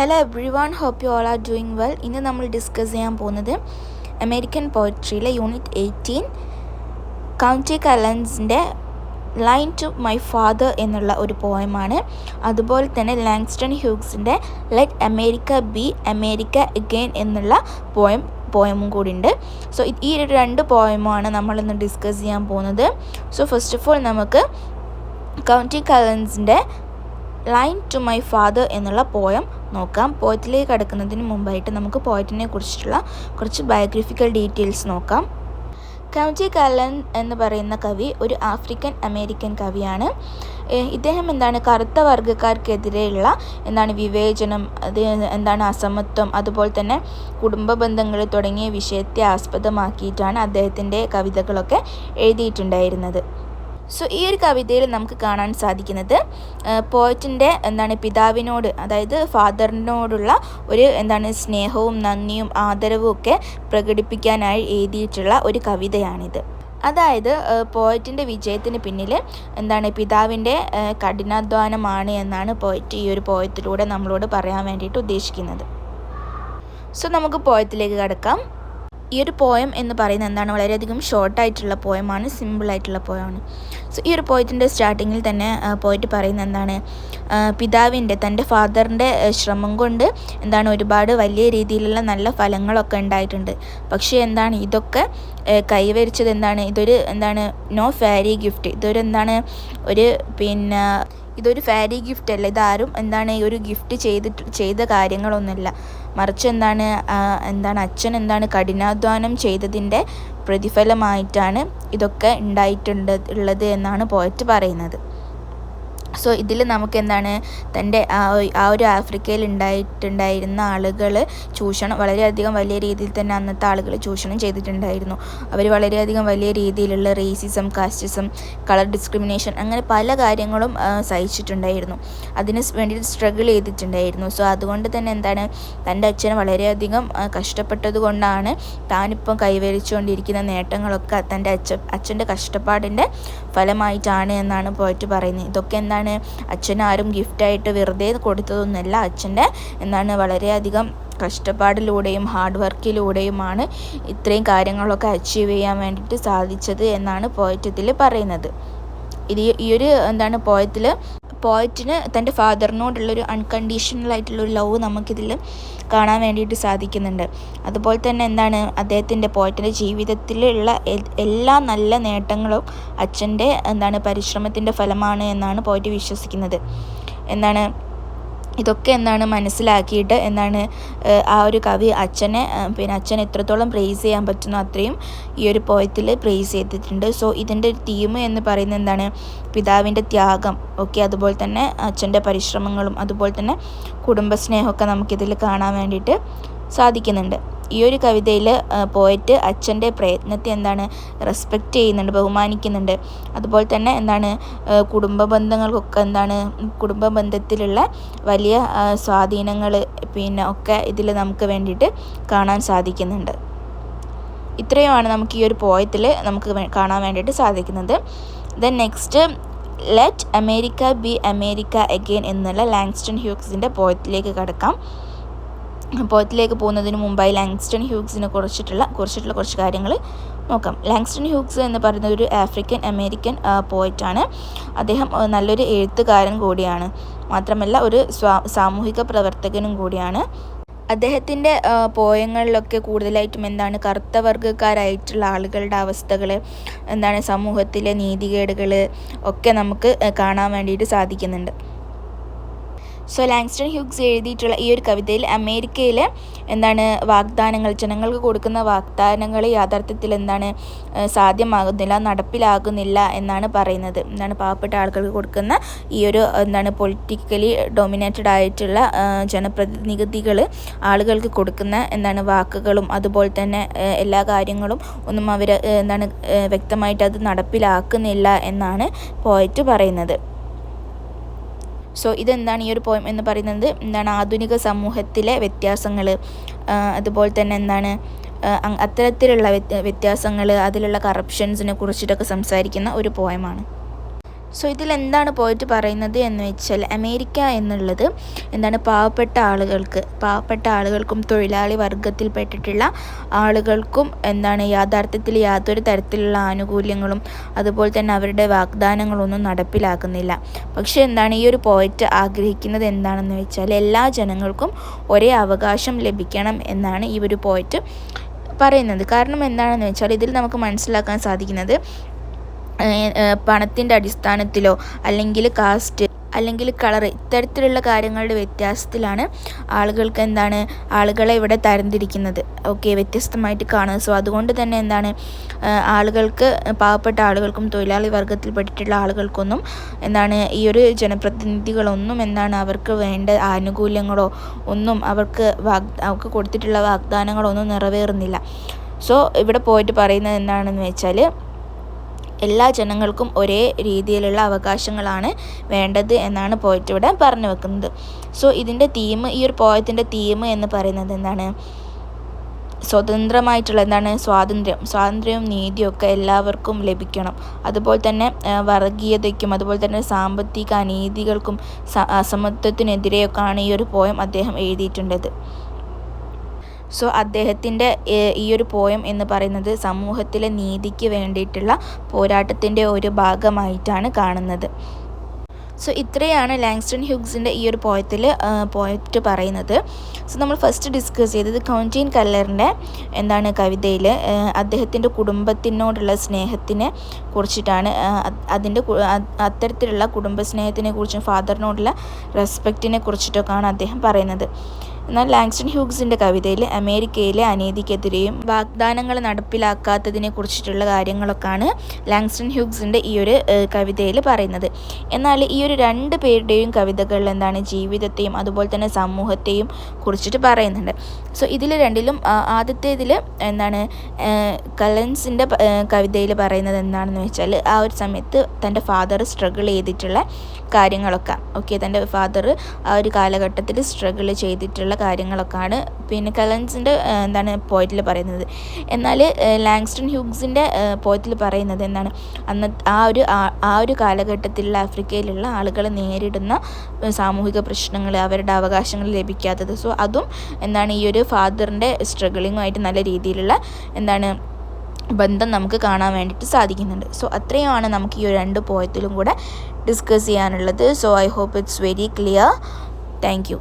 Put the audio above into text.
Hello everyone, hope you all are doing well. ഇന്ന് നമ്മൾ discuss ചെയ്യാൻ പോകുന്നത് അമേരിക്കൻ പോയട്രിയിലെ യൂണിറ്റ് 18 കൗണ്ടി കലൻസിൻ്റെ ലൈൻ ടു മൈ ഫാദർ എന്നുള്ള ഒരു പോയമാണ്. അതുപോലെ തന്നെ ലാങ്സ്റ്റൺ ഹ്യൂഗ്സിൻ്റെ let America be America again എന്നുള്ള പോയമും കൂടി ഉണ്ട്. സോ ഈ രണ്ട് പോയമാണ് നമ്മളിന്ന് ഡിസ്കസ് ചെയ്യാൻ പോകുന്നത്. സോ ഫസ്റ്റ് ഓഫ് ഓൾ നമുക്ക് കൗണ്ടി കലൻസിൻ്റെ ലൈൻ ടു മൈ ഫാദർ എന്നുള്ള പോയം നോക്കാം. പോയത്തിലേക്ക് കടക്കുന്നതിന് മുമ്പായിട്ട് നമുക്ക് പോയറ്റിനെ കുറിച്ചിട്ടുള്ള കുറച്ച് ബയോഗ്രഫിക്കൽ ഡീറ്റെയിൽസ് നോക്കാം. കൗണ്ടി കലൻ എന്ന് പറയുന്ന കവി ഒരു ആഫ്രിക്കൻ അമേരിക്കൻ കവിയാണ്. ഇദ്ദേഹം കറുത്ത വർഗ്ഗക്കാർക്കെതിരെയുള്ള വിവേചനം, അസമത്വം, അതുപോലെ തന്നെ കുടുംബ ബന്ധങ്ങൾ തുടങ്ങിയ വിഷയത്തെ ആസ്പദമാക്കിയിട്ടാണ് അദ്ദേഹത്തിൻ്റെ കവിതകളൊക്കെ എഴുതിയിട്ടുണ്ടായിരുന്നത്. സോ ഈ ഒരു കവിതയിൽ നമുക്ക് കാണാൻ സാധിക്കുന്നത് പോയറ്റിൻ്റെ പിതാവിനോട്, അതായത് ഫാദറിനോടുള്ള ഒരു സ്നേഹവും നന്ദിയും ആദരവും ഒക്കെ പ്രകടിപ്പിക്കാനായി എഴുതിയിട്ടുള്ള ഒരു കവിതയാണിത്. അതായത് പോയറ്റിൻ്റെ വിജയത്തിന് പിന്നിൽ പിതാവിൻ്റെ കഠിനാധ്വാനമാണ് എന്നാണ് പോയറ്റ് ഈ ഒരു പോയത്തിലൂടെ നമ്മളോട് പറയാൻ വേണ്ടിയിട്ട് ഉദ്ദേശിക്കുന്നത്. സോ നമുക്ക് പോയത്തിലേക്ക് കടക്കാം. ഈ ഒരു പോയം എന്ന് പറയുന്നത് വളരെയധികം ഷോർട്ടായിട്ടുള്ള പോയമാണ്, സിമ്പിളായിട്ടുള്ള പോയമാണ്. സോ ഈ ഒരു പോയത്തിൻ്റെ സ്റ്റാർട്ടിങ്ങിൽ തന്നെ പോയിട്ട് പറയുന്നത് പിതാവിൻ്റെ, തൻ്റെ ഫാദറിൻ്റെ ശ്രമം കൊണ്ട് ഒരുപാട് വലിയ രീതിയിലുള്ള നല്ല ഫലങ്ങളൊക്കെ ഉണ്ടായിട്ടുണ്ട്. പക്ഷേ ഇതൊക്കെ കൈവരിച്ചത് ഇതൊരു നോ ഫാരി ഗിഫ്റ്റ്. ഇതൊരു ഫാരി ഗിഫ്റ്റ് അല്ല. ഇതാരും ഈ ഒരു ഗിഫ്റ്റ് ചെയ്ത കാര്യങ്ങളൊന്നുമില്ല. മറിച്ച് അച്ഛൻ കഠിനാധ്വാനം ചെയ്തതിൻ്റെ പ്രതിഫലമായിട്ടാണ് ഇതൊക്കെ ഉള്ളത് എന്നാണ് പോയറ്റ് പറയുന്നത്. സോ ഇതിൽ നമുക്ക് തൻ്റെ ആ ഒരു ആഫ്രിക്കയിൽ ഉണ്ടായിരുന്ന ആളുകൾ ചൂഷണം വളരെയധികം വലിയ രീതിയിൽ തന്നെ അന്നത്തെ ആളുകൾ ചൂഷണം ചെയ്തിട്ടുണ്ടായിരുന്നു. അവർ വളരെയധികം വലിയ രീതിയിലുള്ള റേസിസം, കാസ്റ്റിസം, കളർ ഡിസ്ക്രിമിനേഷൻ, അങ്ങനെ പല കാര്യങ്ങളും സഹിച്ചിട്ടുണ്ടായിരുന്നു. അതിന് വേണ്ടിയിട്ട് സ്ട്രഗിൾ ചെയ്തിട്ടുണ്ടായിരുന്നു. സോ അതുകൊണ്ട് തന്നെ തൻ്റെ അച്ഛൻ വളരെയധികം കഷ്ടപ്പെട്ടത് കൊണ്ടാണ് താനിപ്പം കൈവരിച്ചുകൊണ്ടിരിക്കുന്ന നേട്ടങ്ങളൊക്കെ തൻ്റെ അച്ഛൻ്റെ കഷ്ടപ്പാടിൻ്റെ ഫലമായിട്ടാണ് എന്നാണ് പോയിട്ട് പറയുന്നത്. ഇതൊക്കെ അച്ഛനാരും ഗിഫ്റ്റായിട്ട് വെറുതെ കൊടുത്തതൊന്നുമല്ല. അച്ഛൻ്റെ വളരെയധികം കഷ്ടപ്പാടിലൂടെയും ഹാർഡ് വർക്കിലൂടെയുമാണ് ഇത്രയും കാര്യങ്ങളൊക്കെ അച്ചീവ് ചെയ്യാൻ വേണ്ടിയിട്ട് സാധിച്ചത് എന്നാണ് പോയറ്റ് ഇതിൽ പറയുന്നത്. ഈ ഒരു പോയറ്റിന് തൻ്റെ ഫാദറിനോടുള്ളൊരു അൺകണ്ടീഷണൽ ആയിട്ടുള്ളൊരു ലവ് നമുക്കിതിൽ കാണാൻ വേണ്ടിയിട്ട് സാധിക്കുന്നുണ്ട്. അതുപോലെ തന്നെ അദ്ദേഹത്തിൻ്റെ പോയറ്റിൻ്റെ ജീവിതത്തിലുള്ള എല്ലാ നല്ല നേട്ടങ്ങളും അച്ഛൻ്റെ പരിശ്രമത്തിൻ്റെ ഫലമാണ് എന്നാണ് പോയറ്റ് വിശ്വസിക്കുന്നത്. ഇതൊക്കെ മനസ്സിലാക്കിയിട്ട് ആ ഒരു കവി അച്ഛൻ എത്രത്തോളം പ്രേസ് ചെയ്യാൻ പറ്റുന്നോ അത്രയും ഈ ഒരു പോയത്തിൽ പ്രേസ് ചെയ്തിട്ടുണ്ട്. സോ ഇതിൻ്റെ ഒരു തീം എന്ന് പറയുന്നത് പിതാവിൻ്റെ ത്യാഗം ഒക്കെ, അതുപോലെ തന്നെ അച്ഛൻ്റെ പരിശ്രമങ്ങളും, അതുപോലെ തന്നെ കുടുംബസ്നേഹമൊക്കെ നമുക്കിതിൽ കാണാൻ വേണ്ടിയിട്ട് സാധിക്കുന്നുണ്ട്. ഈ ഒരു കവിതയിൽ പോയറ്റ് അച്ഛൻ്റെ പ്രയത്നത്തെ റെസ്പെക്റ്റ് ചെയ്യുന്നുണ്ട്, ബഹുമാനിക്കുന്നുണ്ട്. അതുപോലെ തന്നെ കുടുംബ ബന്ധങ്ങൾക്കൊക്കെ കുടുംബ ബന്ധത്തിലുള്ള വലിയ സ്വാധീനങ്ങൾ ഒക്കെ ഇതിൽ നമുക്ക് വേണ്ടിയിട്ട് കാണാൻ സാധിക്കുന്നുണ്ട്. ഇത്രയുമാണ് നമുക്ക് ഈ ഒരു പോയത്തിൽ നമുക്ക് കാണാൻ വേണ്ടിയിട്ട് സാധിക്കുന്നത്. Then next, let America be America again എന്നുള്ള ലാങ്സ്റ്റൺ ഹ്യൂഗ്സിൻ്റെ പോയത്തിലേക്ക് കടക്കാം. പോയത്തിലേക്ക് പോകുന്നതിന് മുമ്പായി ലാങ്സ്റ്റൺ ഹ്യൂഗ്സിനെ കുറിച്ചിട്ടുള്ള കുറച്ച് കാര്യങ്ങൾ നോക്കാം. ലാങ്സ്റ്റൺ ഹ്യൂഗ്സ് എന്ന് പറയുന്നത് ഒരു ആഫ്രിക്കൻ അമേരിക്കൻ പോയറ്റാണ്. അദ്ദേഹം നല്ലൊരു എഴുത്തുകാരൻ കൂടിയാണ്. മാത്രമല്ല ഒരു സാമൂഹിക പ്രവർത്തകനും കൂടിയാണ്. അദ്ദേഹത്തിൻ്റെ പോയങ്ങളിലൊക്കെ കൂടുതലായിട്ടും കറുത്ത വർഗ്ഗക്കാരായിട്ടുള്ള ആളുകളുടെ അവസ്ഥകൾ, സമൂഹത്തിലെ നീതികേടുകൾ ഒക്കെ നമുക്ക് കാണാൻ വേണ്ടിയിട്ട് സാധിക്കുന്നുണ്ട്. സോ ലാങ്സ്റ്റൺ ഹ്യൂഗ്സ് എഴുതിയിട്ടുള്ള ഈ ഒരു കവിതയിൽ അമേരിക്കയിലെ വാഗ്ദാനങ്ങൾ, ജനങ്ങൾക്ക് കൊടുക്കുന്ന വാഗ്ദാനങ്ങൾ യാഥാർത്ഥ്യത്തിൽ സാധ്യമാകുന്നില്ല, നടപ്പിലാകുന്നില്ല എന്നാണ് പറയുന്നത്. പാവപ്പെട്ട ആളുകൾക്ക് കൊടുക്കുന്ന ഈ ഒരു പൊളിറ്റിക്കലി ഡൊമിനേറ്റഡ് ആയിട്ടുള്ള ജനപ്രതിനിധികൾ ആളുകൾക്ക് കൊടുക്കുന്ന വാക്കുകളും അതുപോലെ തന്നെ എല്ലാ കാര്യങ്ങളും ഒന്നും അവർ വ്യക്തമായിട്ട് അത് നടപ്പിലാക്കുന്നില്ല എന്നാണ് പോയറ്റ് പറയുന്നത്. സോ ഇതെന്താണ് ഈ ഒരു പോയം എന്ന് പറയുന്നത് ആധുനിക സമൂഹത്തിലെ വ്യത്യാസങ്ങൾ, അതുപോലെ തന്നെ അത്തരത്തിലുള്ള വ്യത്യാസങ്ങൾ, അതിലുള്ള കറപ്ഷൻസിനെ കുറിച്ചിട്ടൊക്കെ സംസാരിക്കുന്ന ഒരു പോയമാണ്. സോ ഇതിലെന്താണ് പോയിട്ട് പറയുന്നത് എന്ന് വെച്ചാൽ അമേരിക്ക എന്നുള്ളത് എന്താണ് പാവപ്പെട്ട ആളുകൾക്കും തൊഴിലാളി വർഗത്തിൽപ്പെട്ടിട്ടുള്ള ആളുകൾക്കും എന്താണ് യാഥാർത്ഥ്യത്തിൽ യാതൊരു തരത്തിലുള്ള ആനുകൂല്യങ്ങളും അതുപോലെ തന്നെ അവരുടെ വാഗ്ദാനങ്ങളൊന്നും നടപ്പിലാക്കുന്നില്ല. പക്ഷേ എന്താണ് ഈ ഒരു പോയിറ്റ് ആഗ്രഹിക്കുന്നത് എന്താണെന്ന് വെച്ചാൽ എല്ലാ ജനങ്ങൾക്കും ഒരേ അവകാശം ലഭിക്കണം എന്നാണ് ഈ ഒരു പോയിറ്റ് പറയുന്നത്. കാരണം എന്താണെന്ന് വെച്ചാൽ ഇതിൽ നമുക്ക് മനസ്സിലാക്കാൻ സാധിക്കുന്നത് പണത്തിൻ്റെ അടിസ്ഥാനത്തിലോ അല്ലെങ്കിൽ കാസ്റ്റ് അല്ലെങ്കിൽ കളർ ഇത്തരത്തിലുള്ള കാര്യങ്ങളുടെ വ്യത്യാസത്തിലാണ് ആളുകളെ ഇവിടെ തരംതിരിക്കുന്നത്. വ്യത്യസ്തമായിട്ട് കാണുന്നത്. സോ അതുകൊണ്ട് തന്നെ പാവപ്പെട്ട ആളുകൾക്കും തൊഴിലാളി വർഗത്തിൽപ്പെട്ടിട്ടുള്ള ആളുകൾക്കൊന്നും ഈ ഒരു ജനപ്രതിനിധികളൊന്നും അവർക്ക് വേണ്ട ആനുകൂല്യങ്ങളോ ഒന്നും അവർക്ക് കൊടുത്തിട്ടുള്ള വാഗ്ദാനങ്ങളൊന്നും നിറവേറുന്നില്ല. സോ ഇവിടെ പോയിട്ട് പറയുന്നത് എന്താണെന്ന് വെച്ചാൽ എല്ലാ ജനങ്ങൾക്കും ഒരേ രീതിയിലുള്ള അവകാശങ്ങളാണ് വേണ്ടത് എന്നാണ് പോയിട്ട് ഇവിടെ പറഞ്ഞു വെക്കുന്നത്. സോ ഇതിൻ്റെ ഈ ഒരു പോയത്തിൻ്റെ തീം എന്ന് പറയുന്നത് എന്താണ്? സ്വതന്ത്രമായിട്ടുള്ള സ്വാതന്ത്ര്യവും നീതിയൊക്കെ എല്ലാവർക്കും ലഭിക്കണം. അതുപോലെ തന്നെ വർഗീയതയ്ക്കും അതുപോലെ തന്നെ സാമ്പത്തിക അനീതികൾക്കും അസമത്വത്തിനെതിരെയൊക്കെയാണ് ഈ ഒരു പോയം അദ്ദേഹം എഴുതിയിട്ടുള്ളത്. സോ അദ്ദേഹത്തിൻ്റെ ഈ ഒരു പോയം എന്ന് പറയുന്നത് സമൂഹത്തിലെ നീതിക്ക് വേണ്ടിയിട്ടുള്ള പോരാട്ടത്തിൻ്റെ ഒരു ഭാഗമായിട്ടാണ് കാണുന്നത്. സോ ഇത്രയാണ് ലാങ്സ്റ്റൺ ഹ്യൂഗ്സിൻ്റെ ഈ ഒരു പോയറ്റ് പറയുന്നത്. സോ നമ്മൾ ഫസ്റ്റ് ഡിസ്കസ് ചെയ്തത് ക്വെൻറ്റിൻ കല്ലറിൻ്റെ കവിതയിൽ അദ്ദേഹത്തിൻ്റെ കുടുംബത്തിനോടുള്ള സ്നേഹത്തിനെ കുറിച്ചിട്ടാണ്. അത്തരത്തിലുള്ള കുടുംബസ്നേഹത്തിനെ കുറിച്ചും ഫാദറിനോടുള്ള റെസ്പെക്റ്റിനെ കുറിച്ചിട്ടൊക്കെയാണ് അദ്ദേഹം പറയുന്നത്. എന്നാൽ ലാങ്സ്റ്റൺ ഹ്യൂഗ്സിൻ്റെ കവിതയിൽ അമേരിക്കയിലെ അനീതിക്കെതിരെയും വാഗ്ദാനങ്ങൾ നടപ്പിലാക്കാത്തതിനെ കുറിച്ചിട്ടുള്ള കാര്യങ്ങളൊക്കെയാണ് ലാങ്സ്റ്റൺ ഹ്യൂഗ്സിൻ്റെ ഈ ഒരു കവിതയിൽ പറയുന്നത്. എന്നാൽ ഈ ഒരു രണ്ട് പേരുടെയും കവിതകളിൽ ജീവിതത്തെയും അതുപോലെ തന്നെ സമൂഹത്തെയും കുറിച്ചിട്ട് പറയുന്നുണ്ട്. സോ ഇതിൽ രണ്ടിലും ആദ്യത്തേതിൽ കലൻസിൻ്റെ കവിതയിൽ പറയുന്നത് എന്താണെന്ന് വെച്ചാൽ ആ ഒരു സമയത്ത് തൻ്റെ ഫാദർ സ്ട്രഗിൾ ചെയ്തിട്ടുള്ള കാര്യങ്ങളൊക്കെ തൻ്റെ ഫാദർ ആ ഒരു കാലഘട്ടത്തിൽ സ്ട്രഗിൾ ചെയ്തിട്ടുള്ള കാര്യങ്ങളൊക്കെയാണ് പിന്നെ കലൻസിൻ്റെ പോയറ്റിൽ പറയുന്നത്. എന്നാൽ ലാങ്സ്റ്റൺ ഹ്യൂഗ്സിൻ്റെ പോയറ്റിൽ പറയുന്നത് ആ ഒരു കാലഘട്ടത്തിലുള്ള ആഫ്രിക്കയിലുള്ള ആളുകൾ നേരിടുന്ന സാമൂഹിക പ്രശ്നങ്ങൾ, അവരുടെ അവകാശങ്ങൾ ലഭിക്കാത്തത്. സോ അതും ഈ ഒരു ഫാദറിൻ്റെ സ്ട്രഗിളിങ്ങുമായിട്ട് നല്ല രീതിയിലുള്ള ബന്ധം നമുക്ക് കാണാൻ വേണ്ടിയിട്ട് സാധിക്കുന്നുണ്ട്. സോ അത്രയുമാണ് നമുക്ക് ഈ ഒരു രണ്ട് പോയത്തിലും കൂടെ ഡിസ്കസ് ചെയ്യാനുള്ളത്. So I hope it's very clear. Thank U.